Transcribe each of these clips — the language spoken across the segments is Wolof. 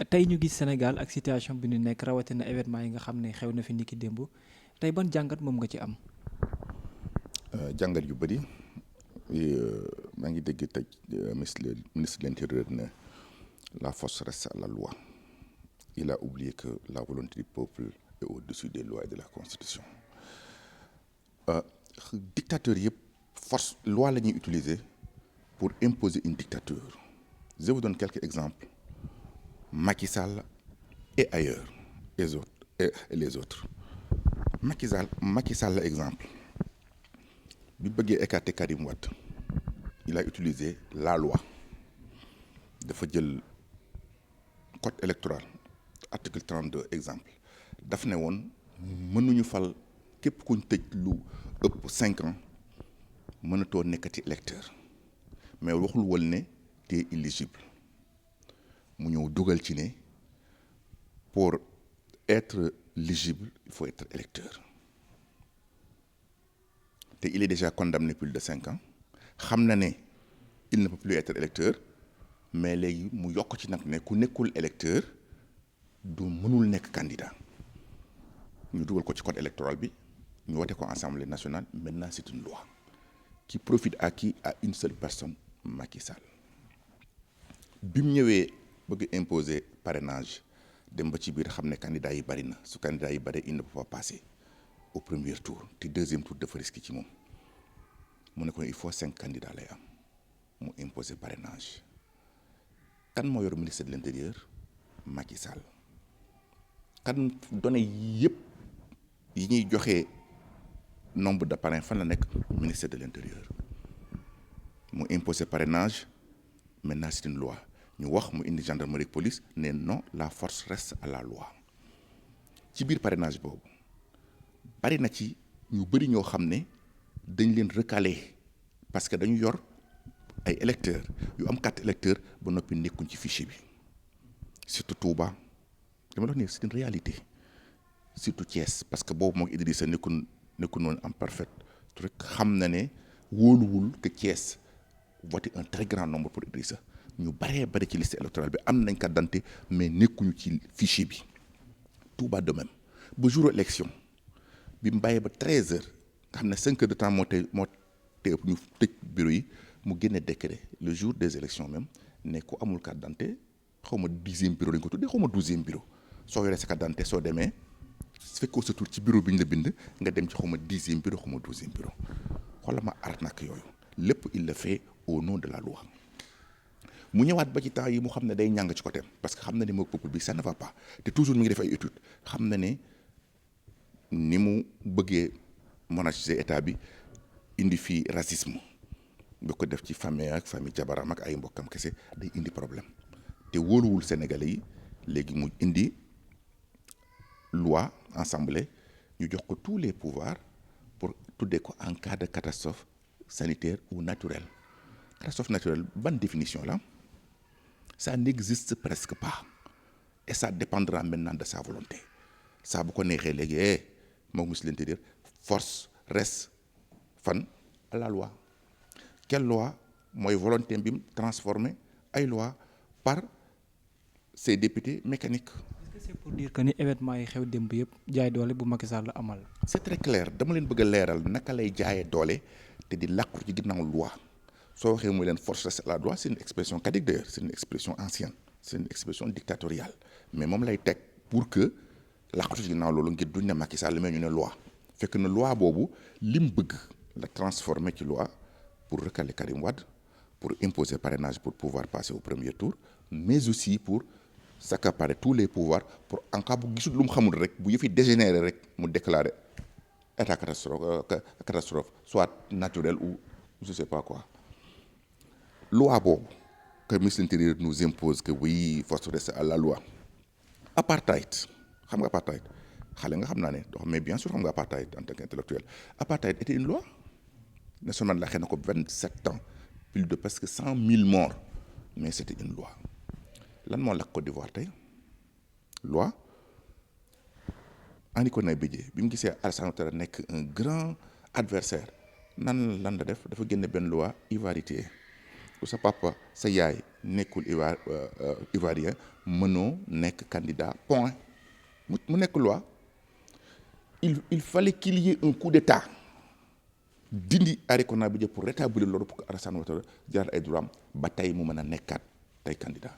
tey ñu gis Sénégal ak situation bi ñu nekk rawatina événement yi nga xam ne xew na fi niki démb tey ban jàngat moom nga ci am. jàngat yu bëri maa ngi dégg tey ministre de l'Intérieur ne la force reste à la loi. Il a oublié que la volonté du peuple est au-dessus des lois et de la Constitution. Dictateur yëpp force loi la ñuy utiliser pour imposer une dictature. Je vous donne quelques exemples. Macky Sall et ailleurs les autres. Macky Sall exemple bi bëggee écarter Karim Wade il a utilisé la loi dafa jël code électoral article 32 exemple daf ne woon mënuñu fal képp kuñ tëj lu ëpp 5 ans mënatoo nekkati électeur mais waxul woon ne t'es éligible mu ñëw dugal ci ne pour être éligible il faut être électeur te il est déjà condamné plus de 5 ans xam na ne il ne peut plus être électeur mais léegi mu yokk ci nag ne ku nekkul électeur du mënul nekk candidat ñu dugal ko ci code électoral bi ñu wote ko Assemblée nationale maintenant c'est une loi qui profite à qui? À une seule personne, Macky Sall. bi mu ñëwee bëgg imposer parrainage dem ba ci biir xam ne candidat yi bari na su candidat yi bari il ne peut pas passer au premier tour te deuxième tour dafa risqué ci moom mu ne ko il faut 5 candidats lay am mu imposer parrainage kan moo yor ministre de l'Intérieur Macky Sall kan données yëpp yi ñuy joxe nombre de parrains fan la nekk ministère de l'Intérieur mu imposer parrainage maintenant c'est une loi ñu wax mu indi gendarmerie police ne non la force reste à la loi ci biir parrainage boobu bari na ci ñu bëri ñoo xam ne dañ leen recaler parce que dañu yor ay électeurs yu am carte électeur ba noppi nekkuñ ci fichier bi surtout Touba dama doon ne c'est une réalité surtout Thiès parce que boobu moom Idrissa nekkul noonu en parfait rek xam na ne wóoluwul que Thiès voté un très grand nombre pour Idrissa ñu baree bari ci liste électorale bi am nañ carte d'identité mais nekkuñu ci fichier bi Touba de même ba jour élection bi mu bàyyee ba 13h nga xam ne 5 heures de temps moo tey ñu tëj bureau yi mu génne décret le jour des élections même ne ku amul carte d'identité xaw ma 10e bureau lañ ko tuddee xaw ma 12e bureau soo yoree sa carte d'identité soo demee su fekkoo sa tur ci bureau bi ñu la bind nga dem ci xaw ma 10e bureau xaw ma 12e bureau xoolal ma arnaque yooyu lépp il le fait au nom de la loi. mu ñëwaat ba ci temps yi mu xam ne day ñàng ci côté parce que xam na ne moom peuple bi ça ne va pas te toujours mi ngi def ay études xam na ne ni mu bëggee monarchiser état bi indi fii racisme bu ko def ci famille ak famille jabaram ak ay mbokkam kese day indi problème te wóoluwul Sénégalais yi léegi mu indi loi assemblée ñu jox ko tous les pouvoirs pour tuddee ko en cas de catastrophe sanitaire ou naturelle catastrophe naturelle ban définition la ça n'existe presque pas et ça dépendra maintenant de sa volonté ça bu ko neexee léegi moom ministre de l'Intérieur force reste fan à la loi quelle loi mooy volonté bi mu transformé ay loi par ces députés mécaniques. Est-ce que c'est pour dire que ni événement yi xew démb yëpp jaay doole bu Macky Sall amal. c'est très clair dama leen bëgg a leeral naka lay jaayee doole te di làqu ci ginnaaw loi soo waxee muy leen force reste à la loi c'est une expression caduque d'ailleurs c'est une expression ancienne c'est une expression dictatoriale mais moom lay teg pour que làqu ci ginnaaw loolu ngir duñ ne Macky Sall mais ñu ne loi fekk na loi boobu lim bëgg la transformer ci loi pour recaler Karim Wade pour imposer parrainage pour pouvoir passer au premier tour mais aussi pour s'accaparer tous les pouvoirs pour en cas bu gisul lu mu xamul rek bu yëfi dégénérer rek mu déclarer état catastrophe soit naturel ou je sais pas quoi loi boobu que le ministre de l'Intérieur nous impose que oui force reste à la loi apartheid xam nga apartheid xale nga xam naa ne mais bien sûr xam nga apartheid en tant qu'intellectuel apartheid était une loi Nelson Mandela xëy na ko 27 ans plus de presque 100 000 morts mais c'était une loi lan moo lakk Côte d'Ivoire tey loi Henri Koné Bédié bi mu gisee Alassane Ouattara nekk un grand adversaire lan la def dafa génne benn loi ivarité sa papa sa yaay nekkul ivoirien mënoo nekk candidat point mu nekk loi. Il fallait qu'il y ait un coup d'état dindi Hissène Habré bi pour rétablir l'ordre pour que Alassane Ouattara jaar ay droit am ba tey mu mën a nekkaat tey candidat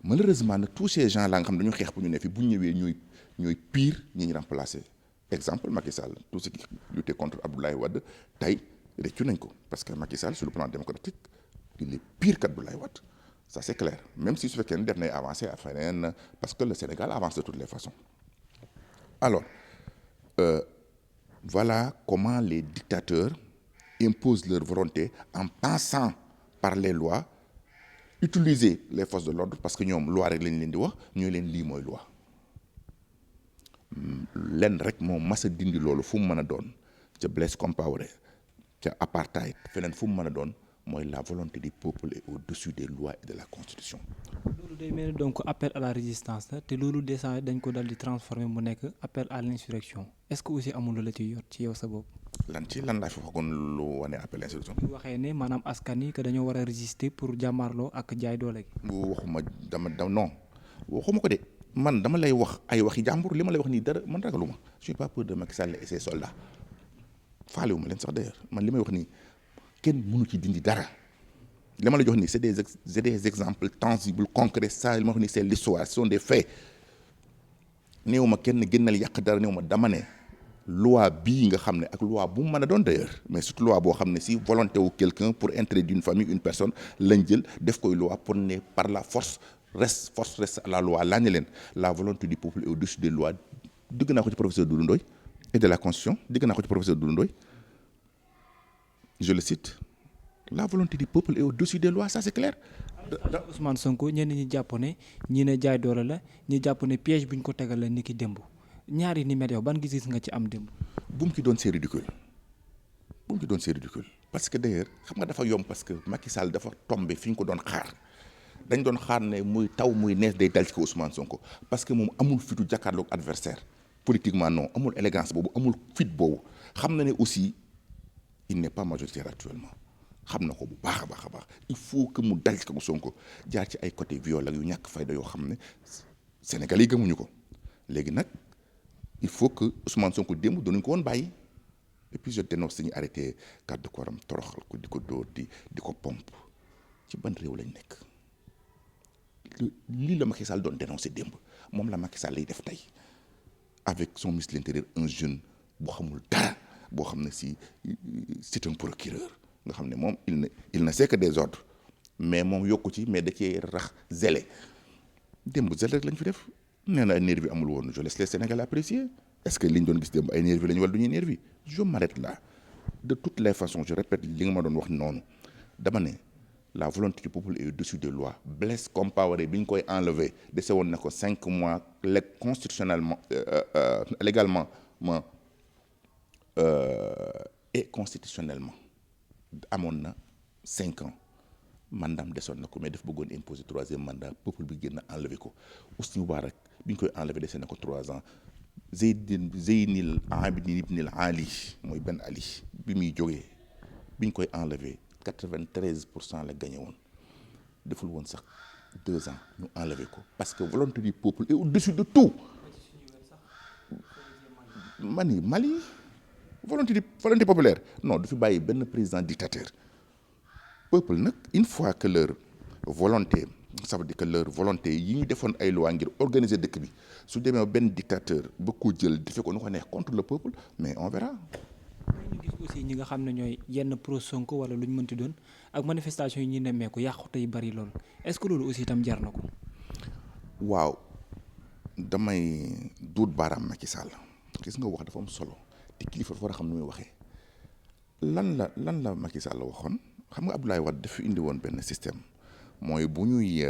malheureusement nag tous ces gens là nga xam dañu xeex bu ñu ne fi bu ñu ñëwee ñooy pire ñi ñu remplacer exemple Macky Sall tout ce qui luttait contre Abdoulaye Wade tey réccu nañ ko parce que Macky Sall sur le plan démocratique il est pire qu'Abdoulaye Wade ça c'est clair même si su fekkee ne def nay avancé à feneen parce que le Sénégal avance de toutes les façons alors voilà comment les dictateurs imposent leur volonté en passant par les lois utiliser les forces de l'ordre parce que ñoom loi rek lañ leen di wax ñooy leen lii mooy loi lenn rek moo mas a dindi loolu fu mu mën a doon ca Blaise Compaoré ca apartheid feneen fu mu mën a doon mooy la volonté du peuple est au-dessus des lois et de la constitution. loolu day mel ni donc appel à la résistance la te loolu déjà dañ ko dal di transformer mu nekk appel à l'insurrection est-ce que aussi amul la ci yor ci yow sa bopp. lan laa fi waxoon lu wane appel à l'insurrection. bu waxee ne maanaam askan yi que dañoo war a résister pour jàmmarloo ak jaay doole gi. waxuma non waxuma ko de man dama lay wax ay waxi jàmbur li ma lay wax nii dara man ragaluma je suis pas peur de Macky Sall et ses soldats faalewuma leen sax d'ailleurs man li may wax nii kenn mënu ci dindi dara li ma la jox nii c'est des exemples tangibles concrets ça li ma wax nii c'est l'histoire ce sont des faits néew ma kenn génnal yàq dara néew ma dama ne loi bii nga xam ne ak loi bu mu mën a doon d'ailleurs mais surtout loi boo xam ne si volonté wu quelqu'un pour intérêt d'une famille une personne lañ jël def koy loi pour ne par la force reste à la loi laa ne leen la volonté du peuple est au-dessus des lois dégg naa ko ci professeur Doudou Ndoye et de la constitution dégg naa ko ci professeur Doudou Ndoye je le cite la volonté du peuple est au-dessus des lois ça c'est clair. Ousmane Sonko ñenn ñi jàpp ne ñi ne jaay doole la ñi jàpp ne piège bi ñu ko tegal la ni ki démb ñaari ni mel yow ban gis-gis nga ci am démb. bu mu ci doon c'est ridicule parce que d'ailleurs xam nga dafa yomb parce que Macky Sall dafa tombé fi ñu ko doon xaar dañ doon xaar ne muy taw muy nees day dal ci ko Ousmane Sonko parce que moom amul fitu jàkkaarloog adversaire politiquement non amul élégance boobu amul fit boobu xam na ne aussi il n'est pas majoritaire actuellement xam na ko bu baax a baax il faut que mu dal ci ko Sonko jaar ci ay côté viol ak yu ñàkk fayda yoo xam ne Sénégalais yi gëmuñu ko léegi nag il faut que Ousmane Sonko démb doonuñu ko woon bàyyi et puis je dénonce ñu arrêté garde corps am toroxal ko di ko dóor di ko pompe ci ban réew lañ nekk lii la Macky Sall doon dénoncé démb moom la Macky Sall lay def tey avec son ministre de l'Intérieur un jeune boo xamul dara boo xam ne si c'est un procureur nga xam ne moom il ne sait que des ordres mais moom yokku ci mais da cee rax zélé démb zélé rek lañ fi def nee na ay nervi amul woon je laisse les Sénégalais apprécier est-ce que liñ doon gis démb ay nervi lañu wala du ñuy nervi je m'arrête là de toutes les façons je répète li nga ma doon wax noonu dama ne la volonté du peuple est au-dessus des lois Blaise Compaoré bi ñu koy enlever dese woon na ko 5 mois constitutionnellement légalement et constitutionnellement amoon na 5 ans mandaam desoon na ko mais daf bëggoon imposer 3e mandat peuple bi génn enlever ko Hosni Moubarak bi ñu koy enlever dese na ko 3 ans Zeynil Abidine Ibn Ali mooy Ben Ali bi muy jógee bi ñu koy enlever 93% la gagné woon deful woon sax 2 ans ñu enlever ko parce que volonté du peuple est au-dessus de tout mani Mali volonté populaire non du fi bàyyi benn président dictateur peuple nag une fois que leur volonté ça veut dire que leur volonté yi ñu defoon ay loi ngir organiser dëkk bi su demee benn dictateur ba ko jël defe ko nu ko neex contre le peuple mais on verra. ñu gis aussi ñi nga xam ne ñooy yenn pro Sonko wala lu ñu mënti doon ak manifestation yi ñuy nemmeeku yàqute yu bari loolu est-ce que loolu aussi itam jar na ko. waaw damay duut baaraam Macky Sall gis nga wax dafa am solo te kilifa dafa war a xam nu muy waxee lan la Macky Sall waxoon xam nga Abdoulaye Wade dafa indi woon benn système mooy bu ñuy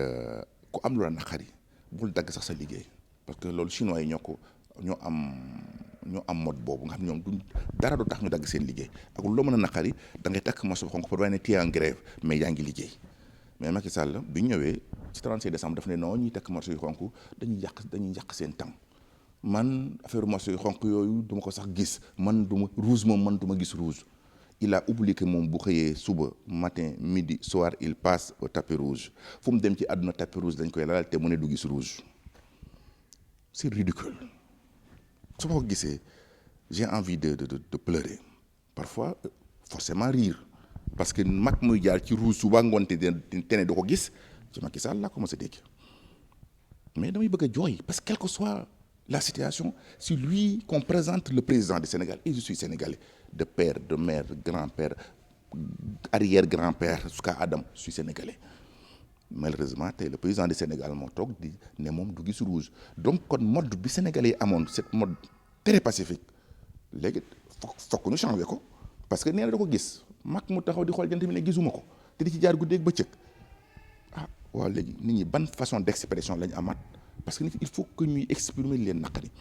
ku am lu la naqari bul dagg sax sa liggéey parce que loolu chinois yi ñoo am mode boobu nga xam ne ñoom duñ dara du tax ñu dagg seen liggéey ak loo mën a naqari da ngay takk morceau xonk pour wane ne tu es en grève mais yaa ngi liggéey mais Macky Sall bi ñëwee ci 31 décembre daf ne non ñuy takk morceau yu xonk dañuy yàq seen temps man affaire morceau yu xonk yooyu duma ko sax gis man rouge moom man duma gis rouge il a oublié que moom bu xëyee suba matin midi soir il passe au tapis rouge fu mu dem ci àdduna tapis rouge dañ koy lalal te mu ne du gis rouge c'est ridicule su ma ko gisee j'ai envie de pleurer parfois forcément rire parce que mag muy jaar ci rouge suba ngoonte te ne du ko gis ci Macky Sall laa commencé dégg mais damay bëgg a jooy parce que quelle que soit la situation c'est lui qu'on présente le président du Sénégal et je suis sénégalais de père de mère grand-père arrière grand-père jusqu'à Adam je suis sénégalais malheureusement tey le président du Sénégal moo toog di ne moom du gis rouge donc kon mode bi sénégalais yi amoon cette mode très pacifique léegi fokk ñu changé ko parce que nee na da ko gis mag mu taxaw di xool jant bi ne gisuma ko te di ci jaar guddeeg bëccëg ah waaw léegi nit ñi ban façon d'expression lañu amaat parce que nit il faut que ñuy exprimer leen naqari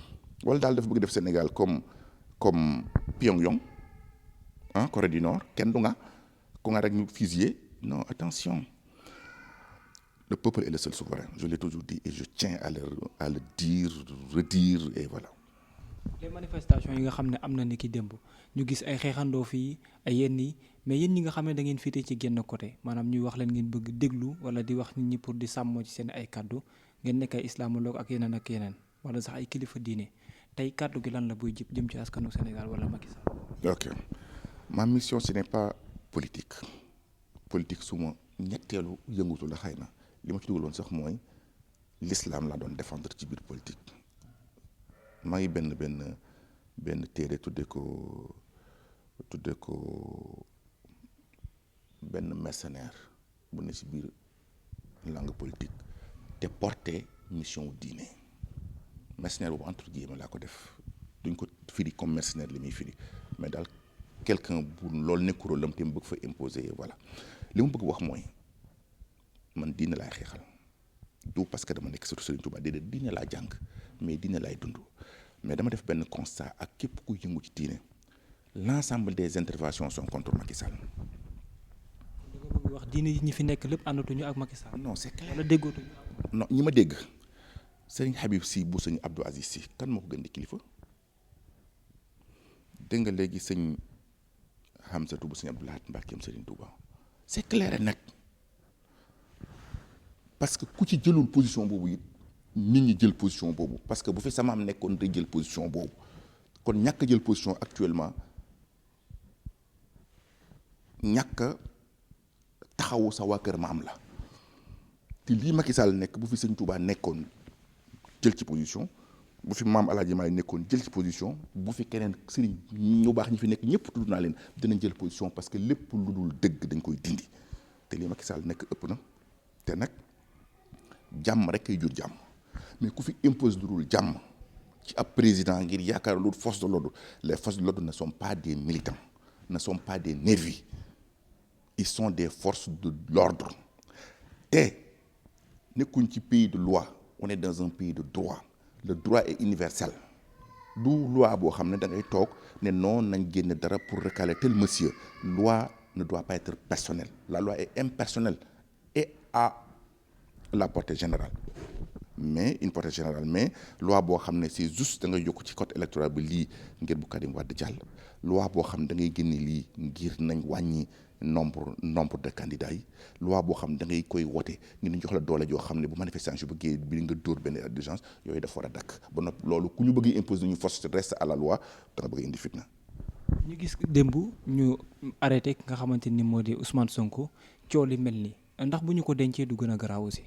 wala daal dafa bëgg def Sénégal comme Pyongyang ah Corée du Nord kenn du nga ku nga rek ñu fusiller non attention le peuple est le seul souverain je l'ai toujours dit et je tiens à le dire redire et voilà. les manifestations yi nga xam ne am na ni ki démb ñu gis ay xeexandoo fii ay yenn yi mais yéen ñi nga xam ne da ngeen féete ci genn côté maanaam ñuy wax leen ngeen bëgg déglu wala di wax nit ñi pour di sàmmoo ci seen ay kàddu ngeen nekk ay islamologue ak yeneen wala sax ay kilifa diine tey kàddu gi lan la buy jëm ci askanu Sénégal wala Macky Sall. ok ma mission ce n'est pas politique su ma ñetteelu yëngutu la xëy na li ma ci dugaloon sax mooy l'islam laa doon défendre ci biir politique maa ngi benn téere tudde ko benn mercenaire bu ne ci biir langue politique te porté mission wu diine mercenaire boobu entre guillemets laa ko def duñ ko firi comme mercenaire li muy firi mais daal quelqu'un bu loolu nekkuroo lam te mu bëgg fa imposer voilà li mu bëgg wax mooy man diine laay xeexal du parce que dama nekk surtout Serigne Touba déedéet diine laa jàng mais diine laay dund mais dama def benn constat ak képp ku yëngu ci diine l'ensemble des interventions sont contre Macky Sall. da nga bëgg wax diine yi ñi fi nekk lépp àndatuñu ak Macky Sall. non c'est clair wala déggootuñu. non ñi ma dégg Serigne Habib Sy bu sëñ Abdou Aziz Sy kan moo ko gën di kilifa dégg nga léegi sëñ Hamzatou bu sëñ Abdou Lahad Mbacké Serigne Touba c'est clair et net parce que ku ci jëlul position boobu it nit ñi jël position boobu parce que bu fi sama am nekkoon day jël position boobu kon ñàkk jël position actuellement ñàkk taxawu sa waa kër maam la te lii Macky Sall nekk bu fi sëñ Touba nekkoon jël ci position bu fi maam El Hadj Malick nekkoon jël ci position bu fi keneen sëriñ ñu baax ñi fi nekk ñëpp tudd naa leen dinañ jël position parce que lépp lu dul dëgg dañ koy dindi te lii Macky Sall nekk ëpp na te nag jàmm rek kay jur jàmm mais ku fi impose lu dul jàmm ci ab président ngir yaakaar lu force de l'ordre les forces de l'ordre ne sont pas des militants ne sont pas des nervis ils sont des forces de l'ordre te nekkuñ ci pays de loi on est dans un pays de droit le droit est universel du loi boo xam ne da ngay toog ne non nañ génn dara pour recaler tel monsieur loi ne doit pas être personnelle la loi est impersonnelle et à la portée générale mais une portée générale mais loi boo xam ne c'est juste da ngay yokk ci code électoral bi lii ngir bu Karim Wade jàll loi boo xam ne da ngay génne lii ngir nañ wàññi nombre de candidats yi loi boo xam ne da ngay koy wote ngir ñu jox la doole joo xam ne bu manifestation bëggee bi nga dóor benn état d'urgence yooyu dafa war a dakk ba noppi loolu ku ñu bëgg imposer ñu force reste à la loi da nga bëgg indi fitna. ñu gis démb ñu arrêté ki nga xamante ni moo di Ousmane Sonko coow li mel ni ndax bu ñu ko dencee du gën a garaaw aussi.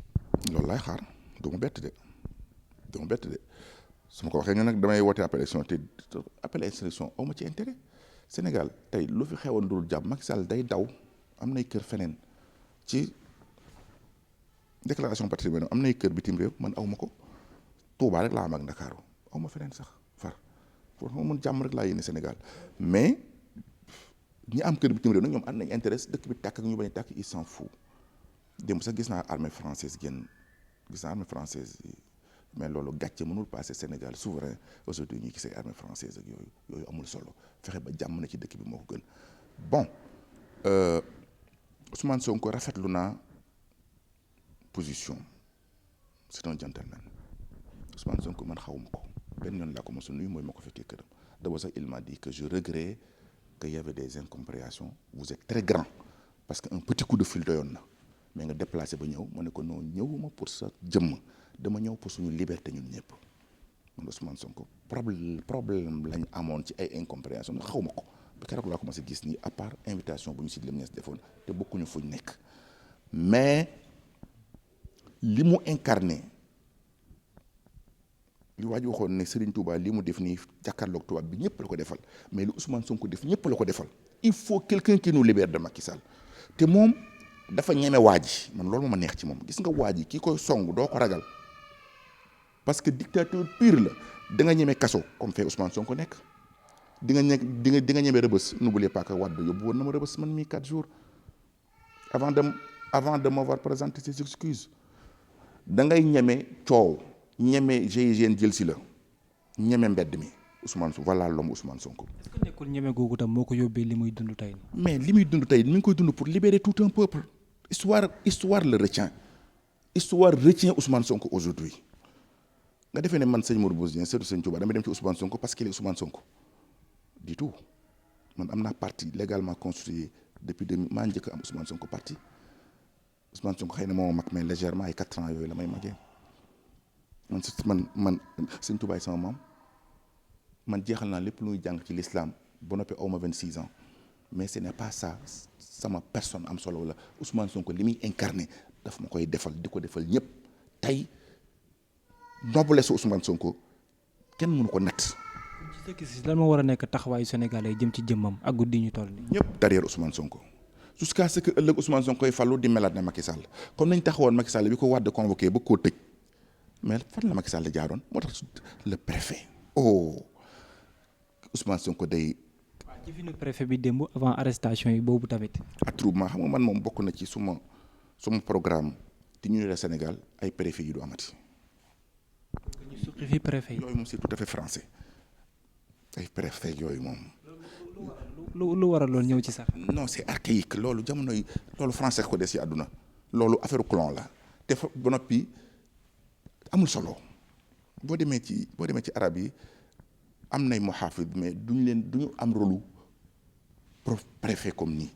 loolu laay xaar du ma bett de su ma ko waxee nga nag damay woote appel élection te appel élection aw ma ci intérêt Sénégal tey lu fi xewoon dul jàmm Macky Sall day daw am nay kër feneen ci déclaration patrimoine am nay kër bitim réew man aw ma ko Touba rek laa am ak Ndakaaru aw ma feneen sax far pour man jàmm rek laa yéene Sénégal mais ñi am kër bitim réew nag ñoom am nañ intérêt dëkk bi tàkk ak ñu bañ a tàkk il s'en fout démb sax gis naa armée française mais loolu gàcce mënul passé Sénégal souverain aujourd'hui ñu gisee armée française ak yooyu amul solo fexe ba jàmm na ci dëkk bi moo ko gën bon Ousmane Sonko rafetlu naa position c'est un gentleman Ousmane Sonko man xawuma ko benn yoon laa ko mos a nuyu mooy ma ko fekkee këram d'abord sax il m'a dit que je regrette qu'il y avait des incompréhensions vous êtes très grand parce que un petit coup de fil doyoon na mais nga déplacé ba ñëw ma ne ko non ñëwuma pour sa jëmm dama ñëw pour suñu liberté ñun ñëpp man Ousmane Sonko problème lañ amoon ci ay incompréhension xaw ma ko ba keroog laa commencé gis nii à part invitation bu ñu Sidy Lamine Niasse defoon te bokkuñu fuñ nekk mais li mu incarné li waa ji waxoon ne Serigne Touba li mu def nii jàkkaarloog tubaab bi ñëpp la ko defal mais lu Ousmane Sonko def ñëpp la ko defal il faut quelqu'un qui nous libère de Macky Sall te moom dafa ñeme waa ji man loolu moo ma neex ci moom gis nga waa ji kii koy song doo ko ragal parce que dictateur pur la da nga ñeme kaso comme fait Ousmane Sonko nekk di nga ñeme rëbës n'oubliez pas que Wade yóbbu woon na ma rëbës man mii 4 jours avant de m'avoir présenté ses excuses da ngay ñeme coow ñeme GIGN jël si la ñeme mbedd mi Ousmane Sonko voilà l'homme Ousmane Sonko. est-ce que nekkul ñeme googu tam moo ko yóbbee li muy dund tey. mais li muy dund tey mi ngi koy dund pour libérer tout un peuple histoire le retient histoire retient Ousmane Sonko aujourd'hui nga defee ne man sëñ Modou Bousso Dieng surtout sëñ Touba damay dem ci Ousmane Sonko parce qu'il est Ousmane Sonko du tout man am naa parti légalement constitué depuis 2000 maa njëkk am Ousmane Sonko parti Ousmane Sonko xëy na moo mag mais légèrement ay 4 ans yooyu la may magee man sëñ Touba sama maam man jeexal naa lépp lu muy jàng ci l'islam ba noppi aw ma 26 ans mais ce n'est pas ça sama personne am solo la Ousmane Sonko li muy incarné daf ma koy defal di ko defal ñëpp tey noblesse Ousmane Sonko kenn mënu ko natt. ci sa gis lan moo war a nekk taxawaayu Sénégalais jëm ci jëmmam ak guddi ñu toll nii. ñëpp derrière Ousmane Sonko jusqu'à ce que ëllëg Ousmane Sonko koy fallu di melaat ne Macky Sall comme nañ taxawoon Macky Sall bi ko Wade convoqué ba koo tëj mais fan la Macky Sall jaaroon moo tax le préfet Ousmane Sonko day. waaw ci fi nu préfet bi démb avant arrestation yi boobu tamit. attroupement xam nga man moom bokk na ci suma programme di ñu ne Sénégal ay préfet yi du amati. ñu suqi fi préfet yi. yooyu moom c'est tout à fait français ay préfet yooyu moom. lu waral loolu ñëw ci sax. non c'est archaïque loolu jamono yi loolu français ko des ci àdduna loolu affaire colon la te fa ba noppi amul solo boo demee ci arab yi am nay muhafid mais duñu am rôle préfet comme nii.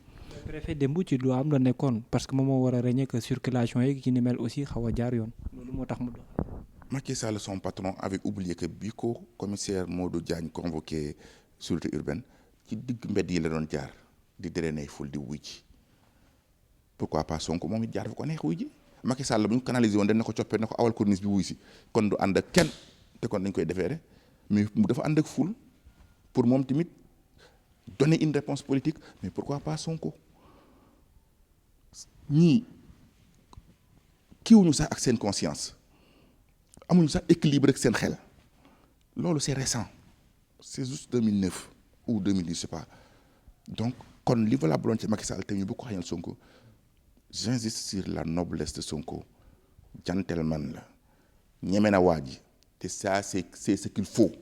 préfet démb ci lu am la nekkoon parce que moom moo war a régner que circulation yi ci ni mel aussi xaw a jaar yoon loolu moo tax mu dox. Macky Sall son patron avait oublié que bi ko commissaire Modou Diagne convoqué sûreté urbaine ci digg mbedd yi la doon jaar di drainer ful di wuy ji pourquoi pas Sonko moom it jaar fa ko neex wuy ji Macky Sall bu ñu canalisé woon dañ na ko coppee na ko awal corniche bi wuy si kon du ànd ak kenn te kon dañ koy defeere mais mu dafa ànd ak ful pour moom tamit donner une réponse politique mais pourquoi pas Sonko ñii kiiwuñu sax ak seen conscience amuñu sax équilibre ak seen xel loolu c'est récent c'est juste 2009 ou 2010 je sais pas donc kon li valable loon ci Macky Sall te ñu bu ko xañal Sonko j'insiste sur la noblesse de Sonko gentleman la ñeme na waa ji te ça c'est ce qu'il faut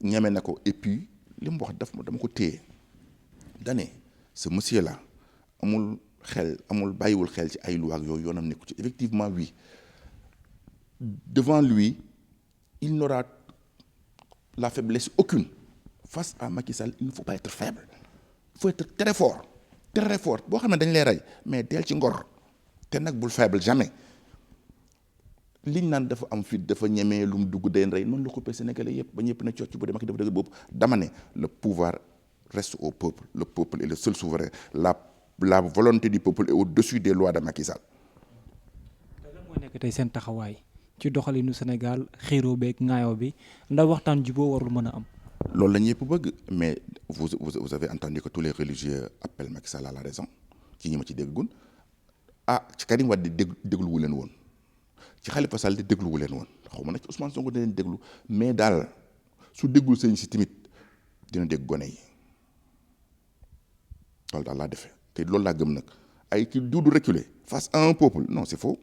ñeme na ko et puis li mu wax dama ko téye dane ce monsieur là amul bàyyiwul xel ci ay loi ak yooyu yoonam nekku ci effectivement oui devant lui il n'aura la faiblesse aucune face à Macky Sall il ne faut pas être faible il faut être très fort boo xam ne dañ lay rey mais deel ci ngor te nag bul faible jamais liñ naan dafa am fit dafa ñemee lu mu dugg day rey noonu la coupé Sénégalais yëpp ba ñëpp na cocc bu dem ak dafa dëgg boobu dama ne le pouvoir reste au peuple le peuple est le seul souverain la volonté du peuple est au-dessus des lois de Macky Sall. lan moo nekk tey seen taxawaay ci doxalinu Sénégal xiiroo beeg ŋaayoo bi ndax waxtaan juboo warul mën a am. loolu la ñëpp bëgg mais vous avez entendu que tous les religieux appellent Macky Sall à la raison ci ñi ma ci déggoon ci Karim Wade di dégluwu leen woon ci Khalifa Sall di dégluwu leen woon xaw ma nag ci Ousmane Sonko dina leen déglu mais daal su déggul sëñ si tamit dina dégg gone yi loolu daal laa defee te loolu laa gëm nag ay ci du reculer face à un peuple non c'est faux.